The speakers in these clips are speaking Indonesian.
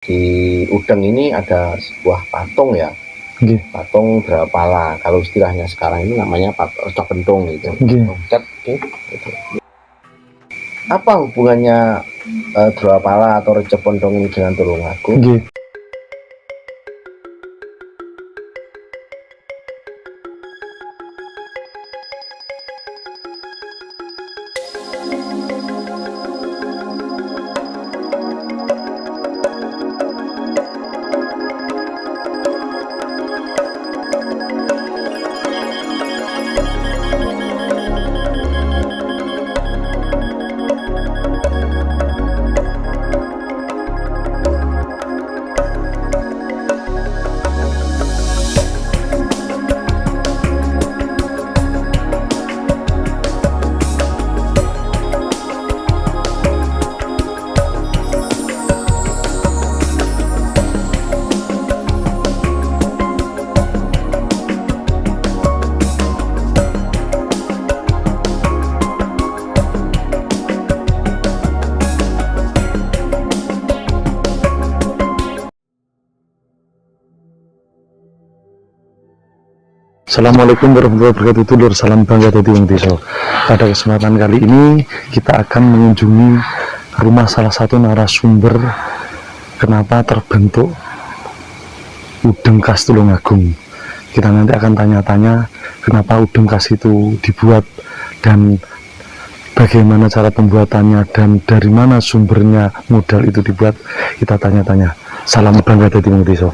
Di Udeng ini ada sebuah patung ya, Nggih. patung Drapala. Kalau istilahnya sekarang ini namanya Reca Pentung gitu. Gitu. Apa hubungannya Drapala atau Reca Pentung ini dengan Tulungagung? Nggih. Assalamualaikum warahmatullahi wabarakatuh, dulur salam bangga dari wong desa. Pada kesempatan kali ini kita akan mengunjungi rumah salah satu narasumber kenapa terbentuk Udeng Khas Tulungagung. Kita nanti akan tanya-tanya kenapa Udeng Khas itu dibuat dan bagaimana cara pembuatannya dan dari mana sumbernya modal itu dibuat. Kita tanya-tanya. Salam bangga dari wong desa.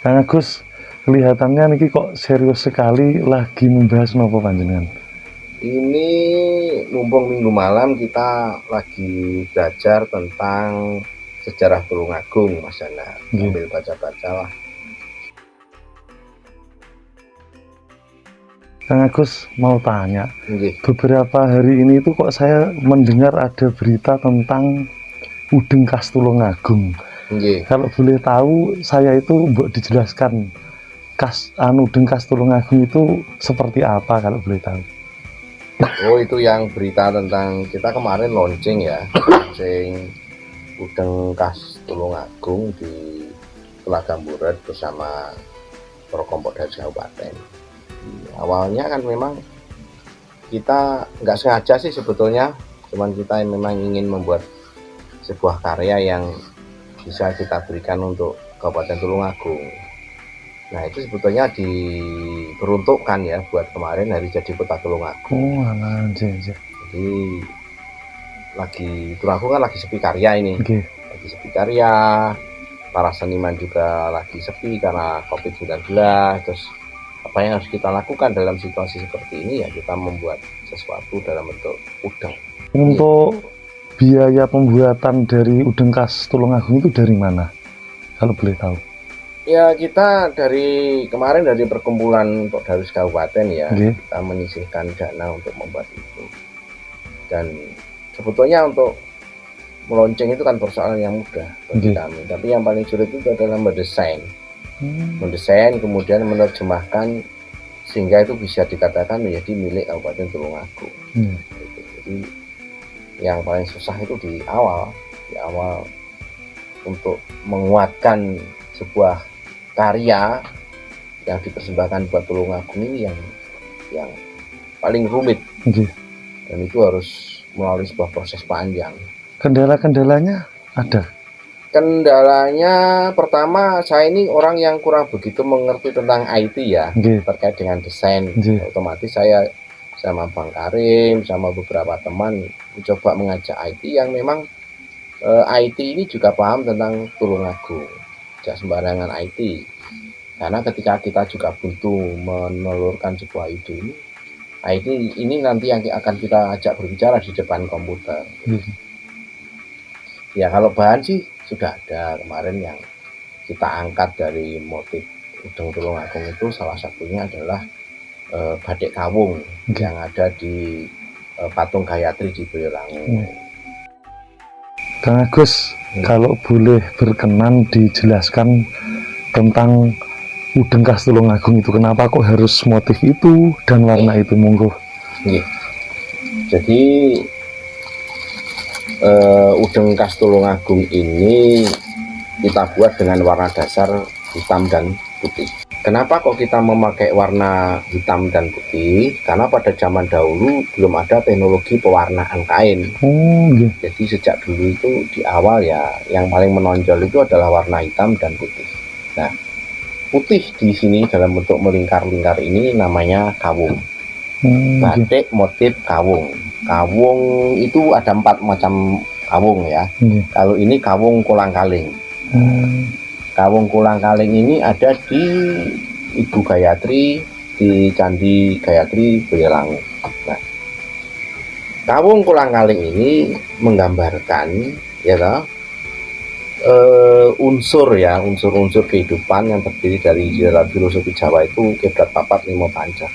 Kang Agus, kelihatannya niki kok serius sekali lagi membahas nopo panjenengan? Ini mumpung minggu malam kita lagi belajar tentang sejarah Tulungagung, Mas Jana. Sambil baca-baca lah. Kang Agus mau tanya, Nggih. beberapa hari ini itu kok saya mendengar ada berita tentang Udeng Khas Tulungagung. Nggih. Kalau boleh tahu, saya itu mbok dijelaskan Udeng Khas Tulungagung itu seperti apa kalau boleh tahu? Oh, itu yang berita tentang kita kemarin launching ya, launching Udeng Khas Tulungagung di Telaga Murad bersama Prokompok dari Kabupaten. Awalnya kan memang kita nggak sengaja sih sebetulnya, cuman kita memang ingin membuat sebuah karya yang bisa kita berikan untuk Kabupaten Tulungagung. Nah, itu sebetulnya diperuntukkan ya buat kemarin hari jadi Kota Tulungagung. Oh, anjir. Jadi Tulungagung kan lagi sepi karya ini. Lagi sepi karya, para seniman juga lagi sepi karena COVID-19. Terus apa yang harus kita lakukan dalam situasi seperti ini ya kita membuat sesuatu dalam bentuk udeng. Untuk biaya pembuatan dari Udeng Khas Tulungagung itu dari mana? Kalau boleh tahu. Ya, kita dari kemarin dari perkumpulan untuk Darus Kabupaten ya, kita menyisihkan dana untuk membuat itu. Dan sebetulnya untuk melonceng itu kan persoalan yang mudah bagi kami, tapi yang paling sulit itu adalah mendesain. Mendesain kemudian menerjemahkan sehingga itu bisa dikatakan menjadi milik Kabupaten Tulungagung. Jadi yang paling susah itu di awal untuk menguatkan sebuah karya yang dipersembahkan buat Tulungagung ini yang paling rumit. Dan itu harus melalui sebuah proses panjang. Kendala-kendalanya ada? Kendalanya pertama, saya ini orang yang kurang begitu mengerti tentang IT ya, terkait dengan desain. Otomatis saya sama Bang Karim, sama beberapa teman mencoba mengajak IT yang memang IT ini juga paham tentang Tulungagung, tidak sembarangan IT. Karena ketika kita juga butuh menelurkan sebuah ide ini, IT ini nanti yang akan kita ajak berbicara di depan komputer. Ya, kalau bahan sih sudah ada kemarin yang kita angkat dari motif Udeng Tulungagung itu, salah satunya adalah batik kawung Oke. yang ada di patung Gayatri di Boyolangu. Kang Agus, kalau boleh berkenan dijelaskan tentang Udeng Khas Tulungagung itu, kenapa kok harus motif itu dan warna itu, monggo. Nggih. Jadi Udeng Khas Tulungagung ini kita buat dengan warna dasar hitam dan putih. Kenapa kok kita memakai warna hitam dan putih? Karena pada zaman dahulu belum ada teknologi pewarnaan kain. Oh, iya. Jadi sejak dulu itu di awal ya yang paling menonjol itu adalah warna hitam dan putih. Nah, putih di sini dalam bentuk melingkar-lingkar ini namanya kawung. Iya. Batik motif kawung. Kawung itu ada 4 macam kawung ya. Iya. Kalau ini kawung kolang-kaling. Hmm. Kawung kolang-kaling ini ada di Ibu Gayatri di Candi Gayatri Boyolangu. Nah, kawung kolang-kaling ini menggambarkan ya toh, unsur-unsur kehidupan yang terdiri dari dalam filosofi Jawa itu kebrat papat limo panca.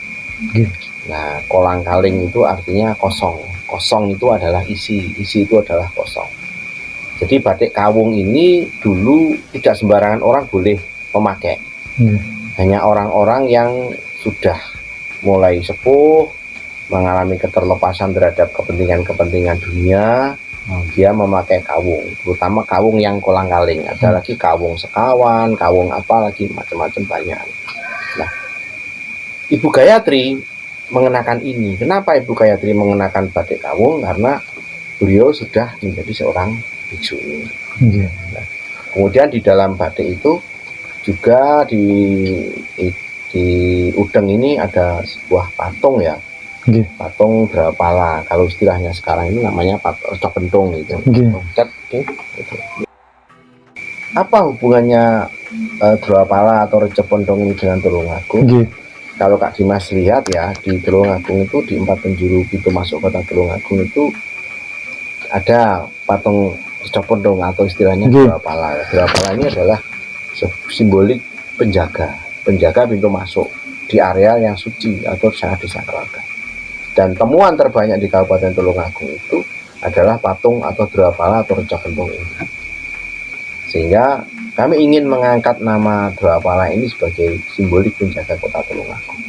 Iya. Nah, kolang-kaling itu artinya kosong. Kosong itu adalah isi itu adalah kosong. Jadi batik kawung ini dulu tidak sembarangan orang boleh memakai. Iya. Hanya orang-orang yang sudah mulai sepuh, mengalami keterlepasan terhadap kepentingan-kepentingan dunia, dia memakai kawung, terutama kawung yang kolang-kaling. Ada lagi kawung sekawan, kawung apa lagi, macam-macam banyak. Nah, Ibu Gayatri mengenakan ini. Kenapa Ibu Gayatri mengenakan batik kawung? Karena beliau sudah menjadi seorang biksu. Iya. Nah, kemudian di dalam batik itu juga di Udeng ini ada sebuah patung ya. Iya. Patung Drapala. Kalau istilahnya sekarang ini namanya Reca Pentung gitu. Iya. Gitu. Apa hubungannya Drapala atau Reca Pentung ini dengan Tulungagung? Iya. Kalau Kak Dimas lihat ya, di Tulungagung itu di 4 penjuru pintu masuk kota Tulungagung itu ada patung Reca Pentung atau istilahnya Drapala. Drapala ini adalah simbolik penjaga pintu masuk di area yang suci atau sangat disakralkan. Dan temuan terbanyak di Kabupaten Tulungagung itu adalah patung atau Drapala atau Reca Pentung ini. Sehingga kami ingin mengangkat nama Drapala ini sebagai simbolik penjaga kota Tulungagung.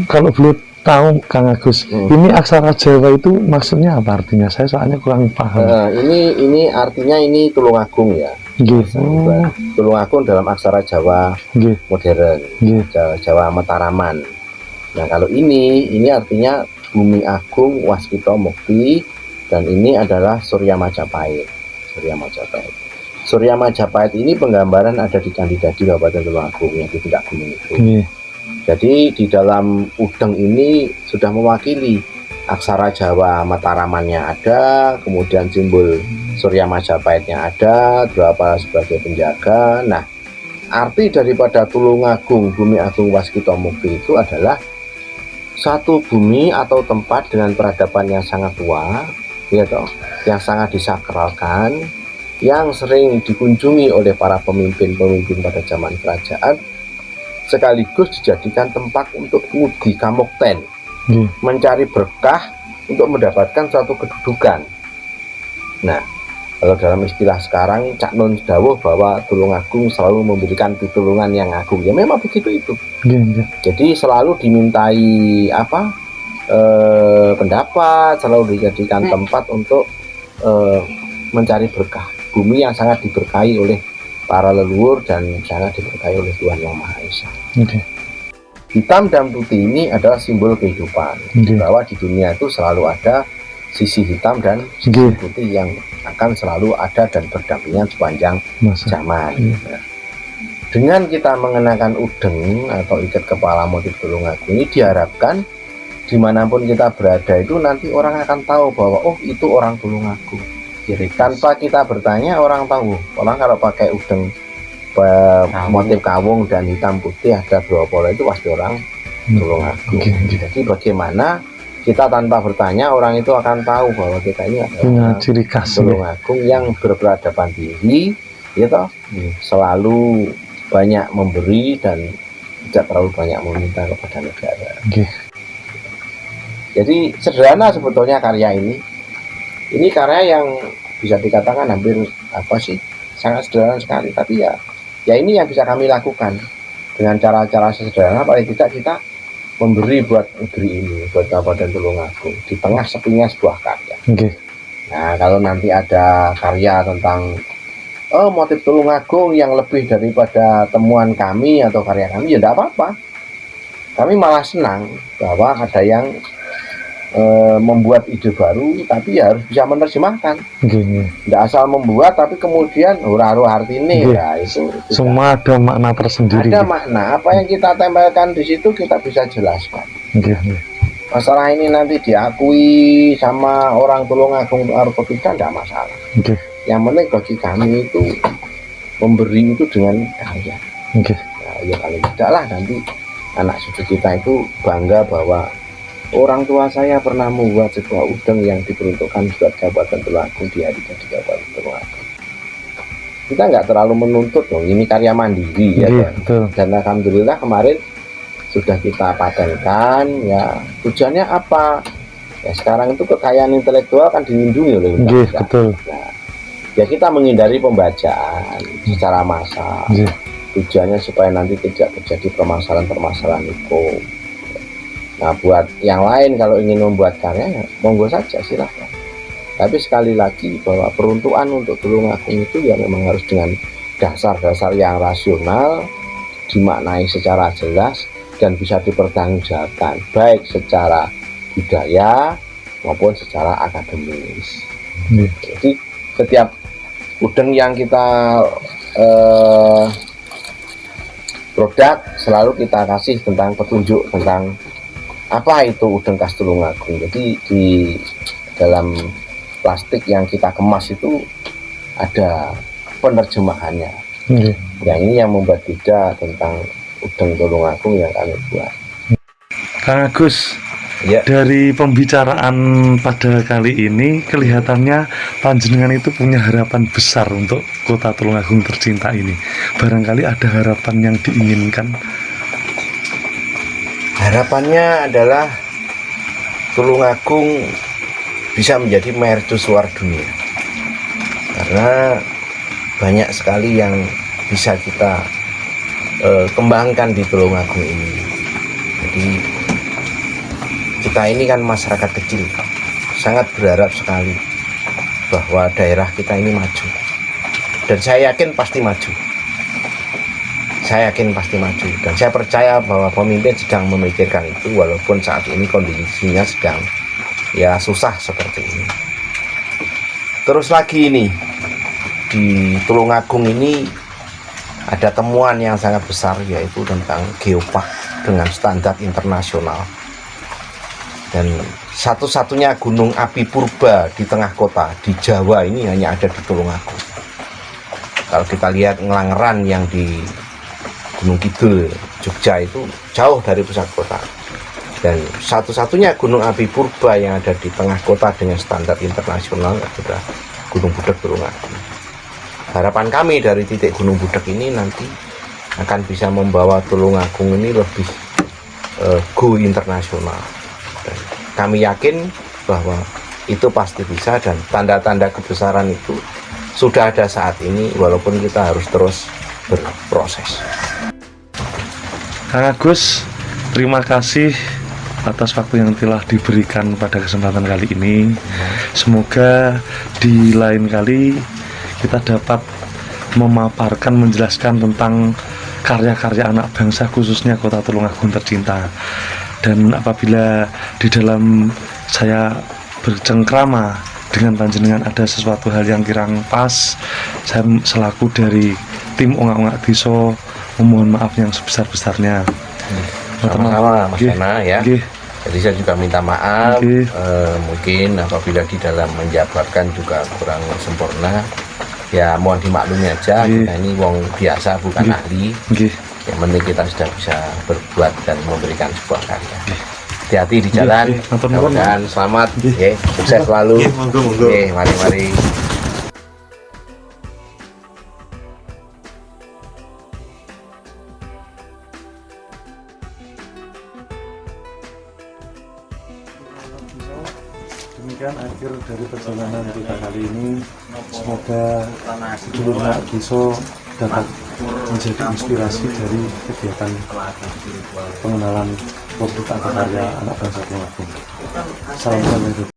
Kalau boleh tahu Kang Agus, ini aksara Jawa itu maksudnya apa artinya? Saya soalnya kurang paham. Ini artinya ini Tulungagung ya. Tulungagung dalam aksara Jawa modern, Jawa Mataraman. Nah, kalau ini artinya Bumi Agung Waskita Mukti, dan ini adalah Surya Majapahit. Surya Majapahit ini penggambaran ada di Candi Dadi Kabupaten Tulungagung yang di puncak gunung itu. Jadi di dalam Udeng ini sudah mewakili aksara Jawa Mataramannya ada, kemudian simbol Surya Majapahitnya ada, Drapala sebagai penjaga. Nah, arti daripada Tulungagung Bumi Agung Waskita Mukti itu adalah satu bumi atau tempat dengan peradaban yang sangat tua, ya toh, yang sangat disakralkan, yang sering dikunjungi oleh para pemimpin-pemimpin pada zaman kerajaan, sekaligus dijadikan tempat untuk ngudi kamukten, mencari berkah untuk mendapatkan suatu kedudukan. Nah, kalau dalam istilah sekarang Cak Nun dawuh bahwa Tulungagung selalu memberikan pitulungan yang agung. Ya memang begitu itu. Jadi selalu dimintai pendapat, selalu dijadikan tempat untuk mencari berkah. Bumi yang sangat diberkahi oleh para leluhur dan sangat diberkahi oleh Tuhan Yang Maha Esa. Hitam dan putih ini adalah simbol kehidupan. Bahwa di dunia itu selalu ada sisi hitam dan sisi putih yang akan selalu ada dan berdampingan sepanjang zaman. Dengan kita mengenakan udeng atau ikat kepala motif Tulungagung ini, diharapkan dimanapun kita berada itu nanti orang akan tahu bahwa oh itu orang Tulungagung. Tanpa kita bertanya orang tahu. Orang kalau pakai udeng motif kawung dan hitam putih ada dua pola itu pasti orang Tulungagung. Jadi bagaimana kita tanpa bertanya orang itu akan tahu bahwa kita ini adalah ciri khas Tulungagung yang berperadaban tinggi, gitu, selalu banyak memberi dan tidak terlalu banyak meminta kepada negara. Nggih. Jadi sederhana sebetulnya karya ini. Ini karya yang bisa dikatakan hampir sangat sederhana sekali. Tapi ya ini yang bisa kami lakukan dengan cara-cara sederhana. Paling tidak kita memberi buat negeri ini, buat Kabupaten Tulungagung di tengah sepinya sebuah karya. Nggih. Nah, kalau nanti ada karya tentang motif Tulungagung yang lebih daripada temuan kami atau karya kami, ya tidak apa-apa. Kami malah senang bahwa ada yang membuat ide baru, tapi ya harus bisa menerjemahkan. Tidak asal membuat tapi kemudian hura-hura artinya. Nah, itu semua ada makna tersendiri. Ada makna. Apa yang kita tempelkan di situ kita bisa jelaskan. Masalah ini nanti diakui sama orang Tulungagung atau tidak masalah. Yang penting bagi kami itu memberi itu dengan karya. Nah, ya paling tidak lah nanti anak cucu kita itu bangga bahwa orang tua saya pernah membuat sebuah udeng yang diperuntukkan buat Kabupaten Tulungagung di hari jadi Kabupaten Tulungagung. Kita nggak terlalu menuntut dong, ini karya mandiri ya kan? Dan alhamdulillah kemarin sudah kita patenkan. Ya tujuannya apa? Ya sekarang itu kekayaan intelektual kan dilindungi oleh undang-undang. Nah, ya kita menghindari pembacaan secara massal. Tujuannya supaya nanti tidak terjadi permasalahan-permasalahan hukum. Nah, buat yang lain kalau ingin membuat karya, ya monggo saja silahkan. Tapi sekali lagi bahwa peruntukan untuk Tulungagung itu ya memang harus dengan dasar-dasar yang rasional, dimaknai secara jelas dan bisa dipertanggungjawabkan baik secara budaya maupun secara akademis. Jadi setiap udeng yang kita produk selalu kita kasih tentang petunjuk tentang apa itu udeng khas Tulungagung. Jadi di dalam plastik yang kita kemas itu ada penerjemahannya. Yang ini yang membuat beda tentang udeng Tulungagung yang kami buat. Kang Agus, ya. Dari pembicaraan pada kali ini kelihatannya panjenengan itu punya harapan besar untuk kota Tulungagung tercinta ini. Barangkali ada harapan yang diinginkan. Harapannya adalah Tulungagung bisa menjadi mercusuar dunia, karena banyak sekali yang bisa kita kembangkan di Tulungagung ini. Jadi kita ini kan masyarakat kecil, sangat berharap sekali bahwa daerah kita ini maju, dan saya yakin pasti maju. Saya yakin pasti maju, dan saya percaya bahwa pemimpin sedang memikirkan itu walaupun saat ini kondisinya sedang ya susah seperti ini. Terus lagi ini di Tulungagung ini ada temuan yang sangat besar, yaitu tentang geopark dengan standar internasional, dan satu-satunya gunung api purba di tengah kota di Jawa ini hanya ada di Tulungagung. Kalau kita lihat Ngelanggeran yang di Gunung Kidul, Jogja itu jauh dari pusat kota, dan satu-satunya gunung api purba yang ada di tengah kota dengan standar internasional adalah Gunung Budak Tulungagung. Harapan kami dari titik Gunung Budak ini nanti akan bisa membawa Tulungagung ini lebih go internasional, dan kami yakin bahwa itu pasti bisa, dan tanda-tanda kebesaran itu sudah ada saat ini walaupun kita harus terus berproses. Kang Agus, terima kasih atas waktu yang telah diberikan pada kesempatan kali ini. Semoga di lain kali kita dapat memaparkan, menjelaskan tentang karya-karya anak bangsa, khususnya kota Tulungagung tercinta. Dan apabila di dalam saya bercengkrama dengan panjenengan ada sesuatu hal yang kurang pas, saya selaku dari tim Ongak-Ongak Desa memohon maaf yang sebesar-besarnya. Sama-sama Mas Hana ya. Jadi saya juga minta maaf, mungkin apabila di dalam menjabarkan juga kurang sempurna, ya mohon dimaklumi aja. Kita ini wong biasa, bukan ahli. Yang penting kita sudah bisa berbuat dan memberikan sebuah karya. Hati-hati di jalan, mudah-mudahan selamat, sukses selalu. Mari-mari. demikian akhir dari perjalanan kita kali ini. Semoga dulur Nak Giso dapat menjadi inspirasi dari kegiatan pengenalan produk atau karya anak bangsa Tulungagung. Salam sampai